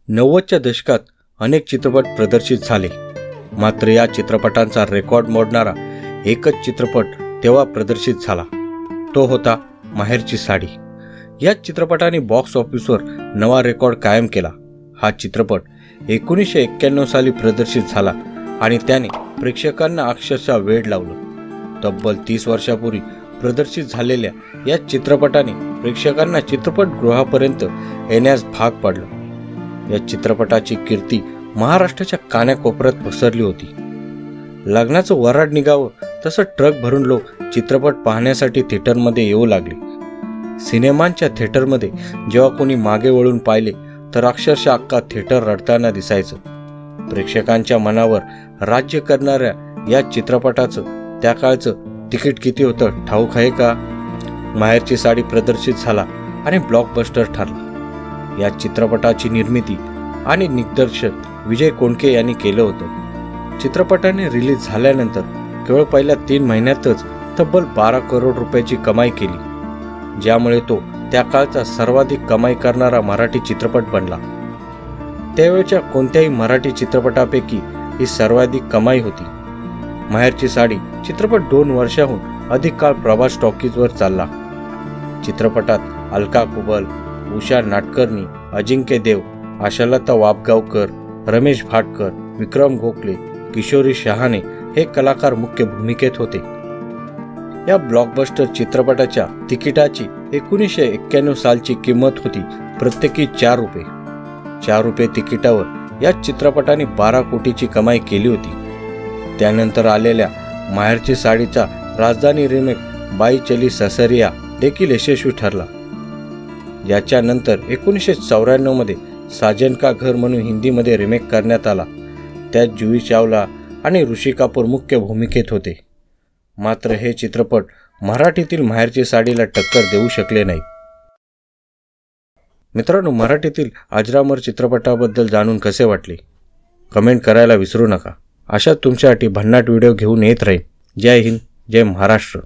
90च्या दशकात अनेक चित्रपट प्रदर्शित झाले, मात्र या चित्रपटांचा रेकॉर्ड मोडणारा एकच चित्रपट तेव्हा प्रदर्शित झाला, तो होता माहेरची साडी। या चित्रपटाने बॉक्स ऑफिसवर नवा रेकॉर्ड कायम केला। हा चित्रपट 1991 साली प्रदर्शित झाला आणि त्याने प्रेक्षकांना अक्षरशः वेड लावलं। तब्बल 30 वर्षापूर्वी प्रदर्शित झालेल्या या चित्रपटाने प्रेक्षकांना चित्रपटगृहापर्यंत येण्यास भाग पाडलं। या चित्रपटाची कीर्ती महाराष्ट्राच्या कानाकोपऱ्यात पसरली होती। लग्नाचं वऱ्हाड निघावं तसं ट्रक भरून लोक चित्रपट पाहण्यासाठी थिएटरमध्ये येऊ लागले। सिनेमांच्या थिएटरमध्ये जेव्हा कोणी मागे वळून पाहिले तर अक्षरशः अख्खा थिएटर रडताना दिसायचं। प्रेक्षकांच्या मनावर राज्य करणाऱ्या या चित्रपटाचं त्या काळचं तिकीट किती होतं ठाऊक आहे का? माहेरची साडी प्रदर्शित झाला आणि ब्लॉकबस्टर ठरला। या चित्रपटाची निर्मिती आणि दिग्दर्शन विजय कोंडके यांनी केलं होतं। चित्रपटाने रिलीज झाल्यानंतर केवळ पहिल्या 3 महिन्यातच तब्बल 12 करोड रुपयाची कमाई केली, ज्यामुळे तो त्या काळचा सर्वाधिक कमाई करणारा मराठी चित्रपट बनला। त्यावेळच्या कोणत्याही मराठी चित्रपटापैकी ही सर्वाधिक कमाई होती। माहेरची साडी चित्रपट 2 वर्षाहून अधिक काळ प्रभास टॉकीजवर चालला। चित्रपटात अलका कुबल, उषा नाटकर्णी, अजिंक्य देव, आशालता वाबगावकर, रमेश भाटकर, विक्रम गोखले, किशोरी शहाणे हे कलाकार मुख्य भूमिकेत होते। या ब्लॉकबस्टर चित्रपटाच्या तिकिटाची 1991 सालची किंमत होती प्रत्येकी 4 रुपये। 4 रुपये तिकिटावर या चित्रपटाने 12 कोटीची कमाई केली होती। त्यानंतर आलेल्या माहेरची साडीचा राजधानी रिमेक बाई चली ससरिया देखील यशस्वी ठरला। याच्यानंतर 1994 मध्ये साजन का घर म्हणून हिंदीमध्ये रिमेक करण्यात आला। त्यात जुही चावला आणि ऋषी कपूर मुख्य भूमिकेत होते। मात्र हे चित्रपट मराठीतील माहेरची साडीला टक्कर देऊ शकले नाही। मित्रांनो, मराठीतील अजरामर चित्रपटाबद्दल जाणून कसे वाटले कमेंट करायला विसरू नका। अशा तुमच्यासाठी भन्नाट व्हिडिओ घेऊन येत राहीन। जय हिंद, जय महाराष्ट्र।